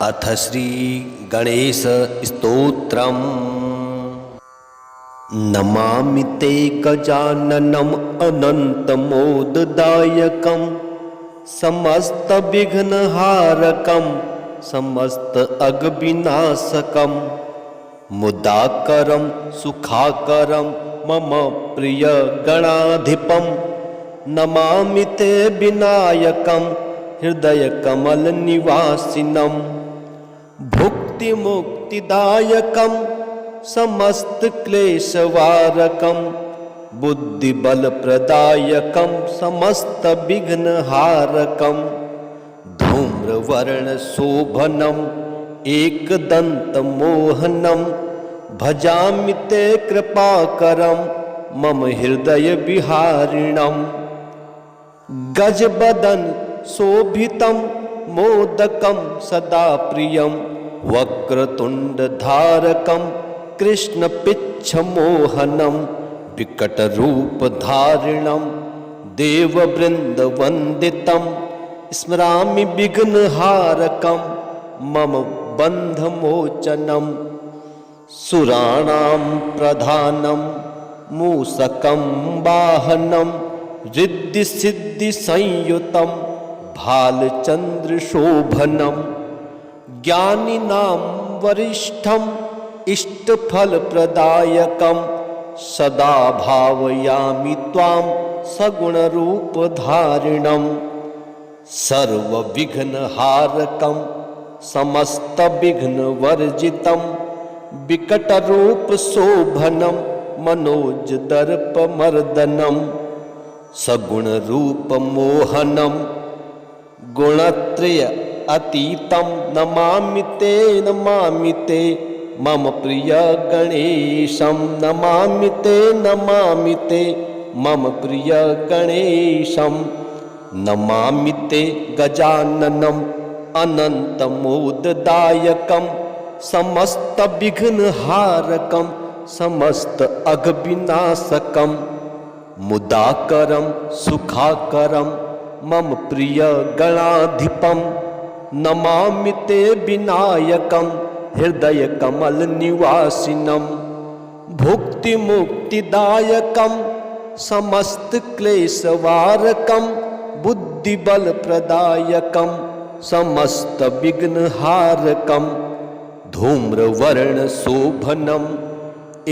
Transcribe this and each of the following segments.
अथ श्री गणेश स्तोत्रम्। नमामि ते गजाननम् अनन्तमोददायकं समस्तविघ्नहारकं समस्त अघविनाशकं मुदाकरं सुखाकरं मम प्रिय गणाधिपं नमामि ते विनायकं हृदय कमल निवासिनम भुक्ति मुक्तिदायकम समस्त क्लेशवारकम बुद्धि बल प्रदायकम समस्त विघ्नहारकम धूम्रवर्ण शोभनम एकदंत मोहनम भजामि ते कृपाकरम मम हृदय विहारिणम गजबदन शोभितं मोदकं सदा प्रियं वक्रतुण्डधारकं कृष्णपिच्छमोहनं विकटरूपधारिणं देववृन्दवन्दितं स्मरामि विघ्नहारकं मम बन्धमोचनं सुराणां प्रधानं मूषकं वाहनं रिद्धिसिद्धिसंयुतं भालचन्द्रशोभनं ज्ञानिनां वरिष्ठं इष्टफलप्रदायकं सदा भावयामि त्वां सगुणरूपधारिणं सर्वविघ्नहारकं समस्तविघ्नवर्जितं विकटरूपशोभनं मनोजदर्पमर्दनं सगुणरूपमोहनं गुणत्रय अतीतं नमामि ते मम प्रिय गणेशं नमामि ते मम प्रिय गणेशं नमामि ते गजाननम् अनन्तमोददायकं समस्तविघ्नहारकं समस्त अघविनाशकं मुदाकरं सुखाकरं मम प्रिय गणाधिपं नमामि ते विनायकं हृदय कमल निवासिनं भुक्ति मुक्तिदायकं समस्त क्लेशवारकं बुद्धिबल प्रदायकं समस्त विघ्नहारकं धूम्रवर्ण शोभनं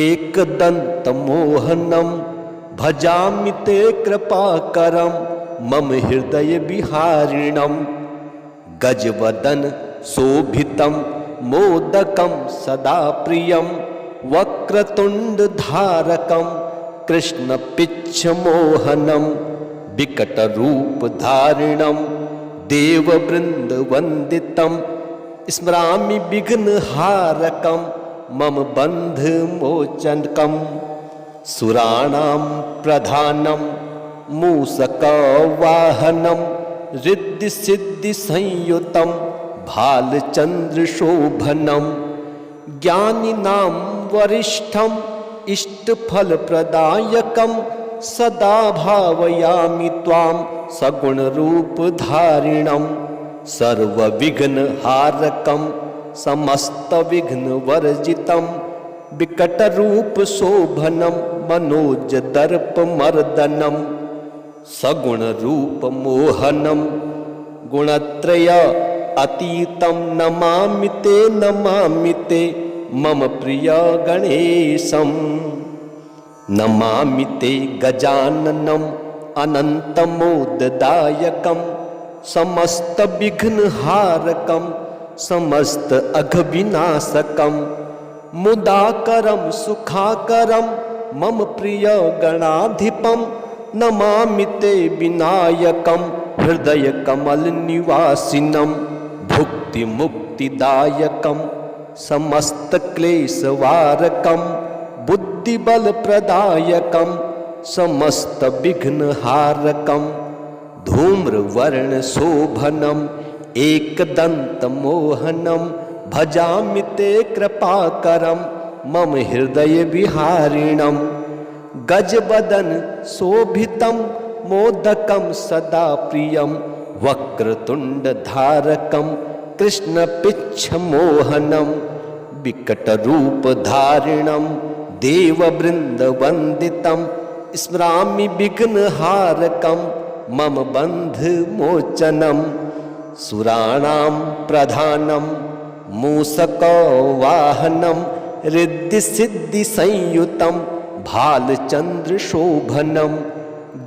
एकदंतमोहनं भजामि ते कृपाकरं मम हृदय विहारिणं गजवदन शोभितं मोदकं सदा प्रियं वक्रतुण्डधारकं कृष्णपिच्छमोहनं विकटरूपधारिणं देववृन्दवन्दितं स्मरामि विघ्नहारकं मम बन्धमोचकं सुराणां प्रधानं मूषकवाहनं रिद्धिसिद्धिसंयुतं भालचन्द्रशोभनं ज्ञानिनां वरिष्ठं इष्टफलप्रदायकं सदा भावयामि त्वां सगुणरूपधारिणं सर्वविघ्नहारकं समस्तविघ्नवर्जितं विकटरूपशोभनं मनोजदर्पमर्दनं सगुणरूपमोहनं गुणत्रय अतीतं नमामि ते मम प्रिय गणेशं नमामि ते गजाननम् अनन्तमोददायकं समस्तविघ्नहारकं समस्त अघविनाशकं मुदाकरं सुखाकरं मम प्रिय गणाधिपं नमामि ते विनायकं हृदय कमल निवासिनं भुक्ति मुक्तिदायकं समस्त क्लेशवारकं बुद्धिबल प्रदायकं समस्त विघ्नहारकं धूम्रवर्ण शोभनं एकदंतमोहनं भजामि ते कृपाकरं मम हृदय विहारिणं गजवदन शोभितं मोदकं सदा प्रियं वक्रतुण्डधारकं कृष्ण पिच्छ मोहनम विकटरूपधारिणं देववृन्दवन्दितं स्मरामि विघ्नहारकं मम बन्धमोचनं सुराणां प्रधानं मूषकवाहनं रिद्धिसिद्धिसंयुतं भालचन्द्रशोभनं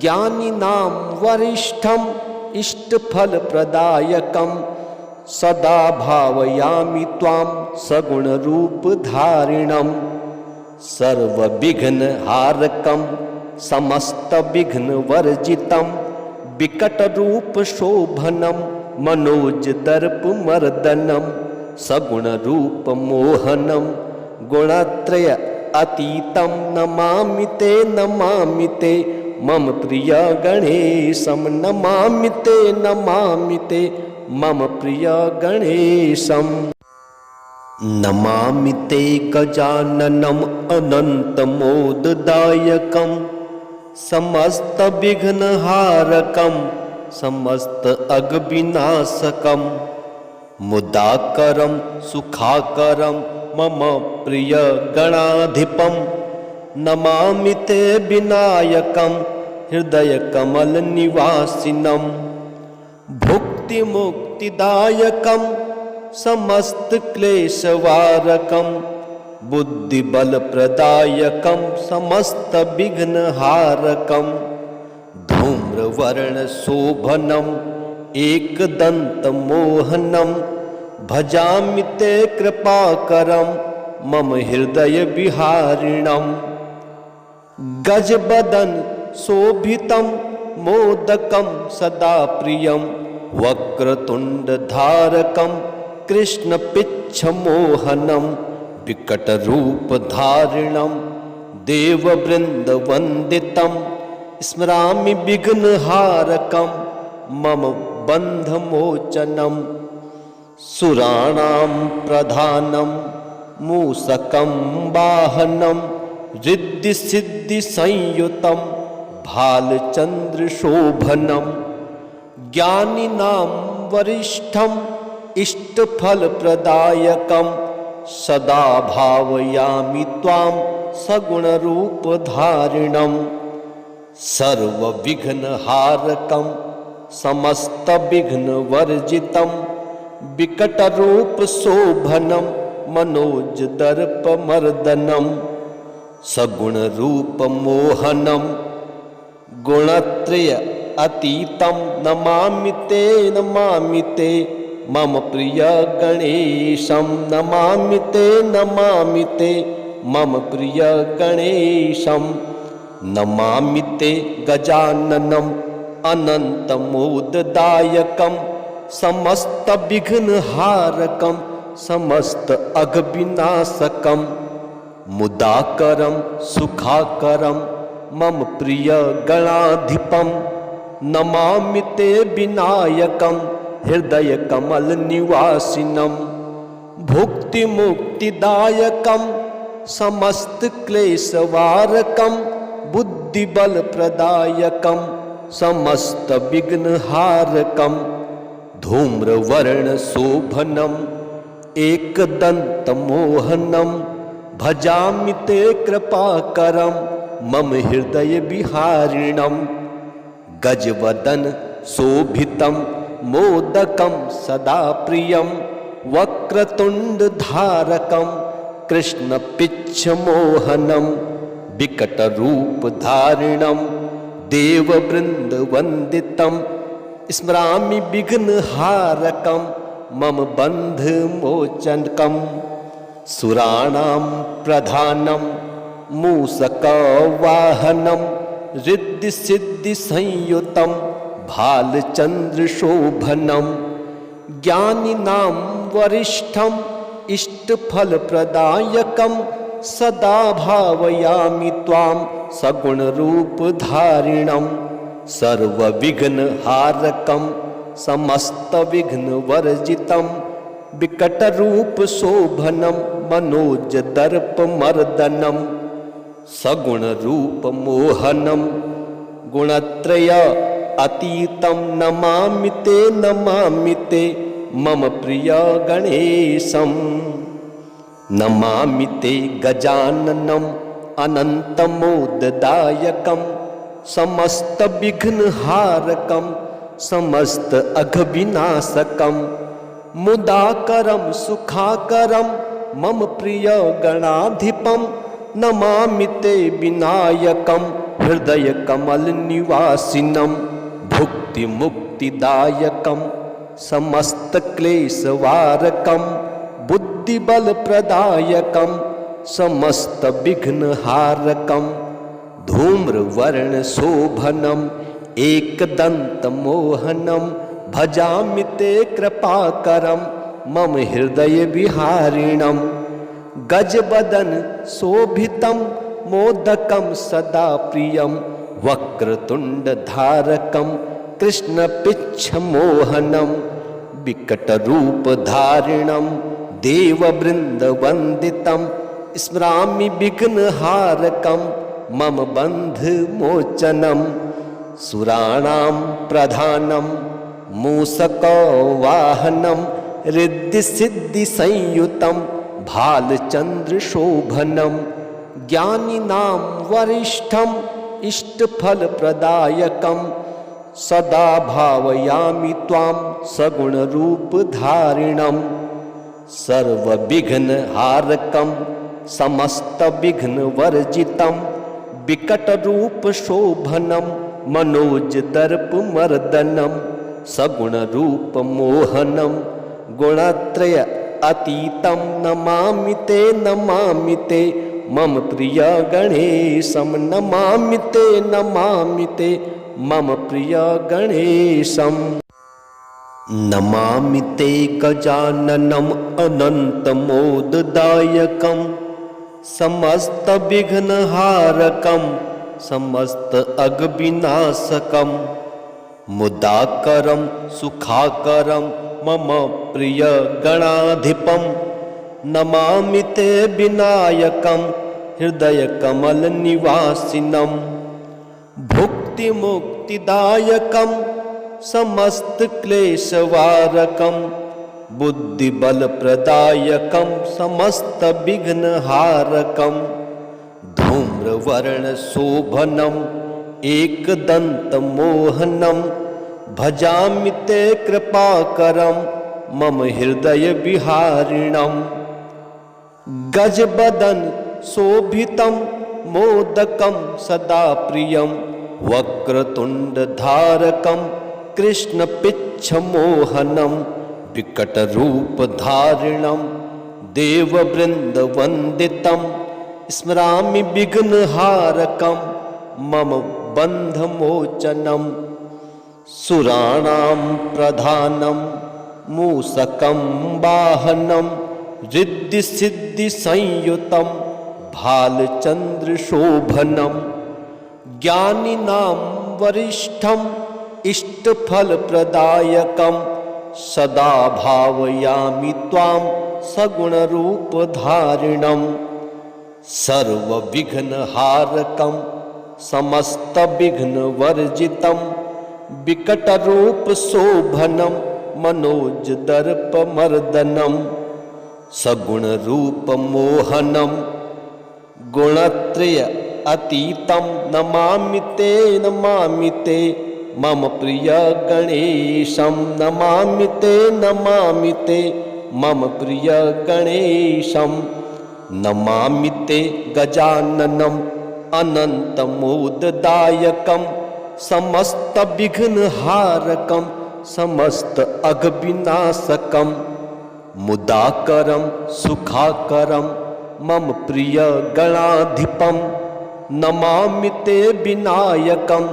ज्ञानिनां वरिष्ठम् इष्टफलप्रदायकं सदा भावयामि त्वां सगुणरूपधारिणं सर्वविघ्नहारकं समस्तविघ्नवर्जितं विकटरूपशोभनं मनोजदर्पमर्दनं सगुणरूपमोहनं गुणत्रय अतीतं नमामि ते मम प्रिय गणेशं नमामि ते मम प्रिय गणेशं नमामि ते गजाननम् अनन्तमोददायकं समस्तविघ्नहारकं समस्त अघविनाशकं मुदाकरं सुखाकरं मम प्रिय गणाधिपं नमामि ते विनायकं हृदयकमलनिवासिनं भुक्तिमुक्तिदायकं समस्तक्लेशवारकं बुद्धिबलप्रदायकं समस्तविघ्नहारकं धूम्रवर्णशोभनम् एकदन्तमोहनं भजामि ते कृपाकरं मम हृदयविहारिणं गजबदन शोभितं मोदकं सदा प्रियं वक्रतुण्डधारकं कृष्णपिच्छमोहनं विकटरूपधारिणं देववृन्दवन्दितं स्मरामि विघ्नहारकं मम बन्धमोचनं सुराणां प्रधानं मूषकं वाहनं रिद्धिसिद्धिसंयुतं भालचन्द्रशोभनं ज्ञानिनां वरिष्ठम् इष्टफलप्रदायकं सदा भावयामि त्वां सगुणरूपधारिणं सर्वविघ्नहारकं समस्तविघ्नवर्जितं विकटरूपशोभनं मनोजदर्पमर्दनं सगुणरूपमोहनं गुणत्रय अतीतं नमामि ते मम प्रिय गणेशं नमामि ते मम प्रिय गणेशं नमामि ते गजाननम् अनन्तमोददायकं समस्तविघ्नहारकं समस्त अघविनाशकं मुदाकरं सुखाकरं मम प्रिय गणाधिपं नमामि ते विनायकं हृदयकमलनिवासिनं भुक्तिमुक्तिदायकं समस्तक्लेशवारकं बुद्धिबलप्रदायकं समस्तविघ्नहारकं धूम्रवर्णशोभनम् एकदन्तमोहनं भजामि ते कृपाकरं मम हृदयविहारिणं गजवदन शोभितं मोदकं सदा प्रियं वक्रतुण्डधारकं कृष्णपिच्छमोहनं विकटरूपधारिणं देववृन्दवन्दितं स्मरामि विघ्नहारकं मम बन्धमोचनकं सुराणां प्रधानं मूषकवाहनं रिद्धिसिद्धिसंयुतं भालचन्द्रशोभनं ज्ञानिनां वरिष्ठम् इष्टफलप्रदायकं सदा भावयामि त्वां सगुणरूपधारिणं सर्वविघ्नहारकं समस्तविघ्नवर्जितं विकटरूपशोभनं मनोजदर्पमर्दनं सगुणरूपमोहनं गुणत्रय अतीतं नमामि ते मम प्रिय गणेशम्। नमामि ते गजाननम् अनन्तमोददायकम् समस्तविघ्नहारकम् समस्त अघविनाशकम् मुदाकरं सुखाकरं मम प्रिय गणाधिपम्। नमामि ते विनायकं हृदय कमल निवासिनं भुक्ति मुक्तिदायकं समस्त क्लेशवारकं बुद्धिबल प्रदायकं समस्त विघ्नहारकं धूम्रवर्ण शोभनम् एकदन्तमोहनं भजामि ते कृपाकरं मम हृदय विहारिणं। गजवदन शोभितं मोदकं सदा प्रियं वक्रतुण्डधारकं कृष्णपिच्छमोहनं विकटरूपधारिणं देववृन्दवन्दितं स्मरामि विघ्नहारकं मम बन्धमोचनं। सुराणां प्रधानं मूषकवाहनं रिद्धिसिद्धिसंयुतं भालचन्द्रशोभनं ज्ञानिनां वरिष्ठम् इष्टफलप्रदायकं सदा भावयामि त्वां सगुणरूपधारिणं। सर्वविघ्नहारकं समस्तविघ्नवर्जितं विकटरूपशोभनं मनोजदर्पमर्दनं सगुणरूपमोहनं गुणत्रय अतीतं नमामि ते मम प्रिय गणेशं। नमामि ते मम प्रिय गणेशं। नमामि ते गजाननम् अनन्तमोददायकं समस्तविघ्नहारकं समस्त अघविनाशकं मुदाकरं सुखाकरं मम प्रिय गणाधिपम्। नमामि ते विनायकं हृदय कमल निवासिनं भुक्तिमुक्तिदायकं समस्त क्लेशवारकं बुद्धिबलप्रदायकं समस्त विघ्नहारकं धूम्रवर्णशोभनम् एकदन्तमोहनं भजामि ते कृपाकरं मम हृदय विहारिणं। गजवदन शोभितं मोदकं सदा प्रियं वक्रतुण्डधारकं कृष्णपिच्छमोहनं विकटरूपधारिणं देववृन्दवन्दितं स्मरामि विघ्नहारकं मम बन्धमोचनं। सुराणां प्रधानं मूषकं वाहनं रिद्धिसिद्धिसंयुतं भालचन्द्रशोभनं ज्ञानिनां वरिष्ठम् इष्टफलप्रदायकं सदा भावयामि त्वां सगुणरूपधारिणं। सर्वविघ्नहारकं समस्तविघ्नवर्जितं विकटरूपशोभनं मनोजदर्पमर्दनं सगुणरूपमोहनं गुणत्रय अतीतं नमामि ते मम प्रिय गणेशं। नमामि ते मम प्रिय गणेशं। नमामि ते गजाननम् अनन्तमोददायकं समस्तविघ्नहारकं समस्त अघविनाशकं मुदाकरं सुखाकरं मम प्रिय गणाधिपं। नमामि ते विनायकं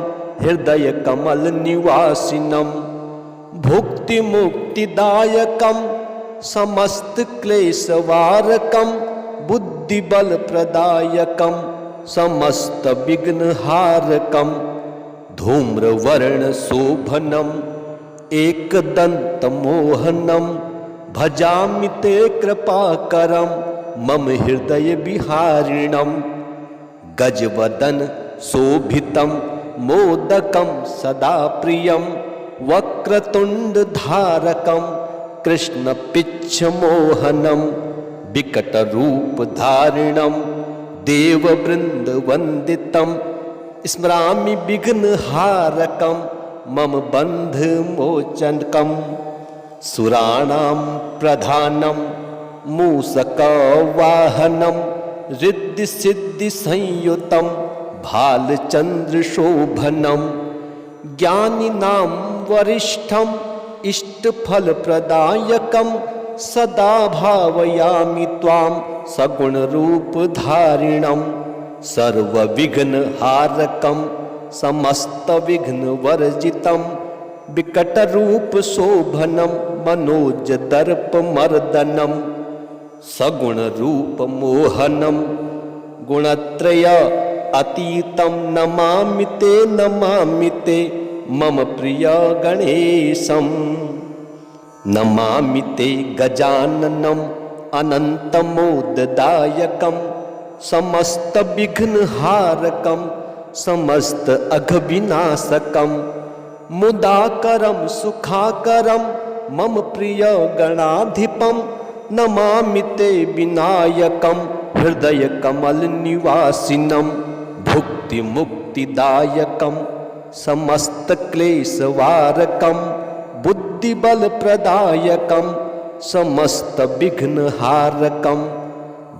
हृदय कमल निवासिनं भुक्तिमुक्तिदायकं समस्त क्लेशवारकं बुद्धिबलप्रदायकं समस्त विघ्नहारकं धूम्रवर्णशोभनम् एकदन्तमोहनं भजामि ते कृपाकरं मम हृदय विहारिणं। गजवदन शोभितं मोदकं सदा प्रियं वक्रतुण्डधारकं कृष्ण पिच्छ मोहनम विकटरूपधारिणं देववृन्दवन्दितं स्मरामि विघ्नहारकं मम बन्धमोचकं सुराणां प्रधानं मूषकवाहनं रिद्धिसिद्धिसंयुतं भालचन्द्रशोभनं ज्ञानिनां वरिष्ठं इष्टफलप्रदायकं सदा भावयामि त्वां सगुणरूपधारिणं सर्वविघ्नहारकं समस्तविघ्नवर्जितं विकटरूपशोभनं मनोजदर्पमर्दनं सगुणरूपमोहनं गुणत्रय अतीतं नमामि ते मम प्रिय गणेशं नमामि ते गजाननम् अनन्तमोददायकं समस्तविघ्नहारकं समस्त अघविनाशकं मुदाकरं सुखाकरं मम प्रिय गणाधिपं नमामि ते विनायकं हृदयकमलनिवासिनं भुक्तिमुक्तिदायकं समस्तक्लेशवारकं बुद्धिबलप्रदायकं समस्तविघ्नहारकं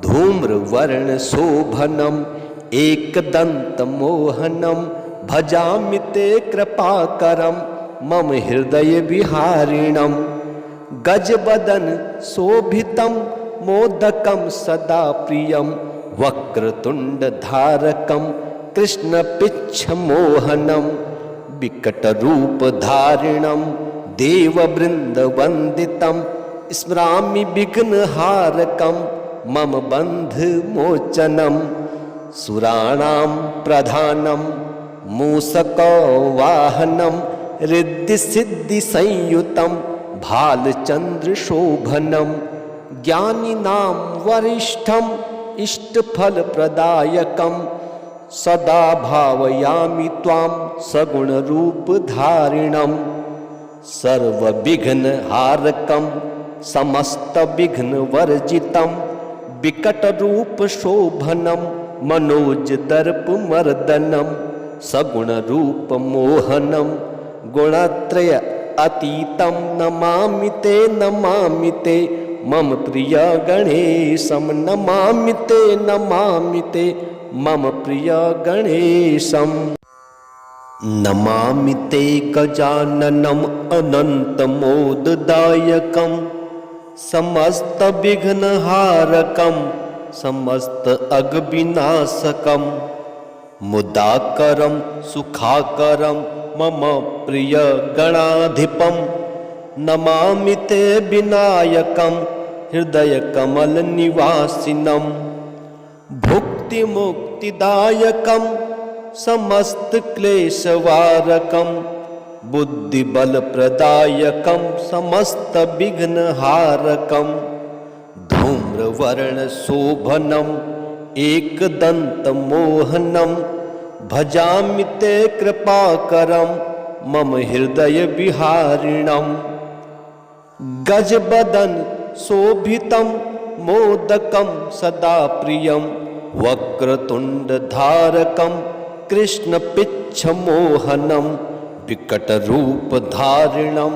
धूम्रवर्णशोभनम् एकदन्तमोहनं भजामि ते कृपाकरं मम हृदयविहारिणं गजवदन शोभितं मोदकं सदा प्रियं वक्रतुण्डधारकं कृष्णपिच्छमोहनं विकटरूपधारिणं देववृन्दवन्दितं स्मरामि विघ्नहारकं मम बन्धमोचनं सुराणां प्रधानं मूषकवाहनं रिद्धिसिद्धिसंयुतं भालचन्द्रशोभनं ज्ञानिनां वरिष्ठम् इष्टफलप्रदायकं सदा भावयामि त्वां सगुणरूपधारिणं सर्वविघ्नहारकं समस्तविघ्नवर्जितं विकटरूपशोभनं मनोजदर्पमर्दनं सगुणरूपमोहनं गुणत्रय अतीतं नमामि ते मम प्रिय गणेशं नमामि ते मम प्रिय गणेशं नमामि ते गजाननम् अनन्तमोददायकं समस्तविघ्नहारकं समस्त अघविनाशकं मुदाकरं सुखाकरं मम प्रिय गणाधिपं नमामि ते विनायकं हृदयकमलनिवासिनं भुक्तिमुक्तिदायकं समस्तक्लेशवारकं बुद्धिबलप्रदायकं समस्तविघ्नहारकं धूम्रवर्णशोभनम् एकदन्तमोहनं भजामि ते कृपाकरं मम हृदयविहारिणं गजवदन शोभितं मोदकं सदा प्रियं वक्रतुण्डधारकं कृष्णपिच्छमोहनं विकटरूपधारिणं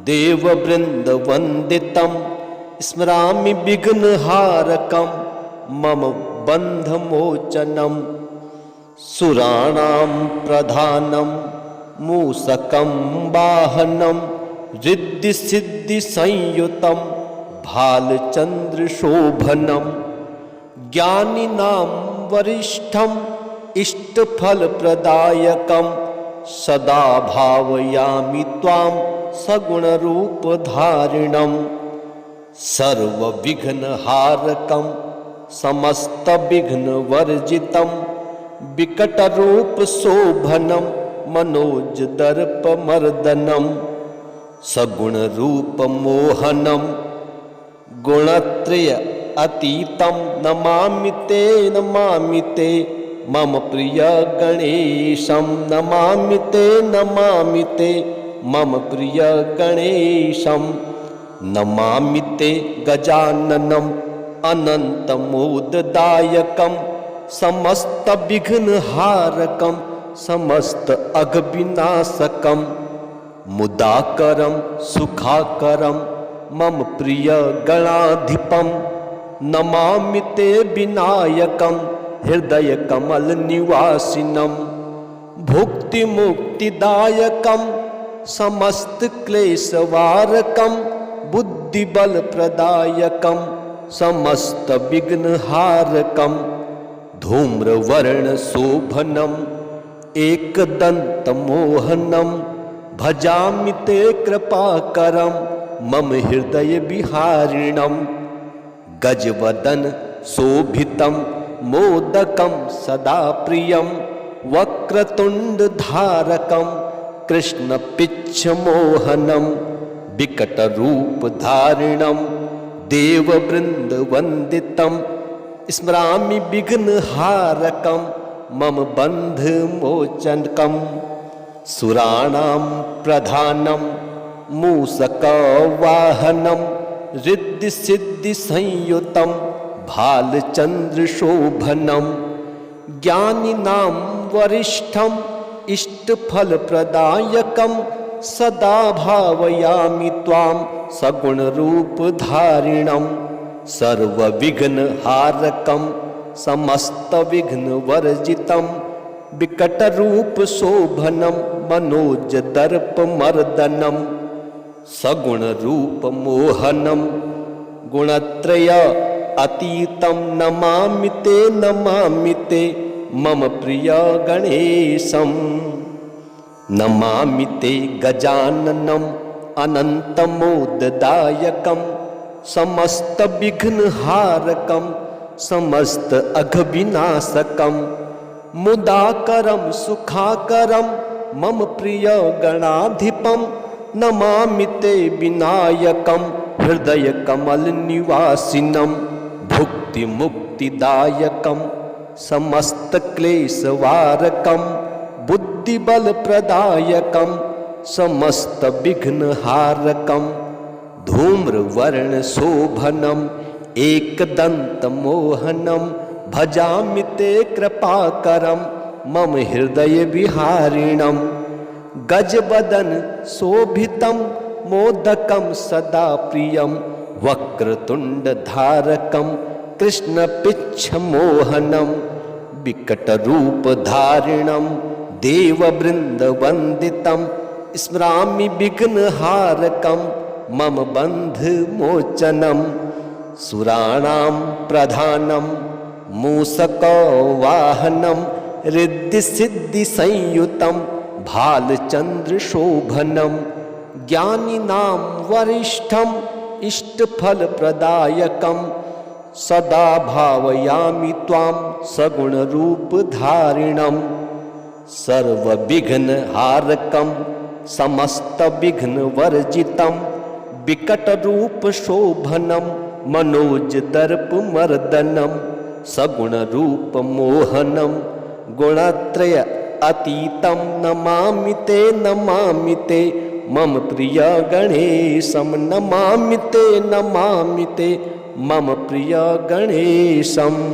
देववृन्दवन्दितं स्मरामि विघ्नहारकं मम बन्धमोचनं सुराणां प्रधानं मूषकं वाहनं रिद्धिसिद्धिसंयुतं भालचन्द्रशोभनं ज्ञानिनां वरिष्ठम् इष्टफलप्रदायकं सदा भावयामि त्वां सगुणरूपधारिणं सर्वविघ्नहारकं समस्तविघ्नवर्जितं विकटरूपशोभनं मनोजदर्पमर्दनं सगुणरूपमोहनं गुणत्रय अतीतं नमामि ते मम प्रिय गणेशं नमामि ते मम प्रिय गणेशं नमामि ते गजाननम् अनन्तमोददायकं समस्तविघ्नहारकं समस्त अघविनाशकं मुदाकरं सुखाकरं मम प्रिय गणाधिपं नमामि ते विनायकं हृदय कमल निवासिनं भुक्तिमुक्तिदायकं समस्त क्लेशवारकं बुद्धिबल प्रदायकं समस्त विघ्नहारकं धूम्रवर्ण शोभनम् एकदन्तमोहनं भजामि ते कृपाकरं मम हृदय विहारिणं गजवदन शोभितं मोदकं सदा प्रियं वक्रतुण्डधारकं कृष्णपिच्छमोहनं विकटरूपधारिणं देववृन्दवन्दितं स्मरामि विघ्नहारकं मम बन्धमोचकं सुराणां प्रधानं मूषकवाहनं रिद्धिसिद्धिसंयुतं भालचन्द्रशोभनं ज्ञानिनां वरिष्ठम् इष्टफलप्रदायकं सदा भावयामि त्वां सगुणरूपधारिणं सर्वविघ्नहारकं समस्तविघ्नवर्जितं विकटरूपशोभनं मनोजदर्पमर्दनं सगुणरूपमोहनं गुणत्रय अतीतं नमामि ते मम प्रिय गणेशं नमामि ते गजाननम् अनन्तमोददायकं समस्तविघ्नहारकं समस्त अघविनाशकं मुदाकरं सुखाकरं मम प्रिय गणाधिपं नमामि ते विनायकं हृदय कमल निवासिनं भुक्तिमुक्तिदायकं समस्त क्लेशवारकं बुद्धिबल प्रदायकं समस्त विघ्नहारकं धूम्रवर्ण शोभनम् एकदन्तमोहनं भजामि ते कृपाकरं मम हृदय विहारिणं गजवदन शोभितं मोदकं सदा प्रियं वक्रतुण्डधारकं कृष्णपिच्छमोहनं विकटरूपधारिणं देववृन्दवन्दितं स्मरामि विघ्नहारकं मम बन्धमोचनं सुराणां प्रधानं मूषकवाहनं रिद्धिसिद्धिसंयुतं भालचन्द्रशोभनं ज्ञानिनां वरिष्ठम् इष्टफलप्रदायकं सदा भावयामि त्वां सगुणरूपधारिणं सर्वविघ्नहारकं समस्तविघ्नवर्जितं विकटरूपशोभनं मनोजदर्पमर्दनं सगुणरूपमोहनं गुणत्रय अतीतं नमामि ते मम प्रिय गणेशं नमामि ते मम प्रिय गणेशम्।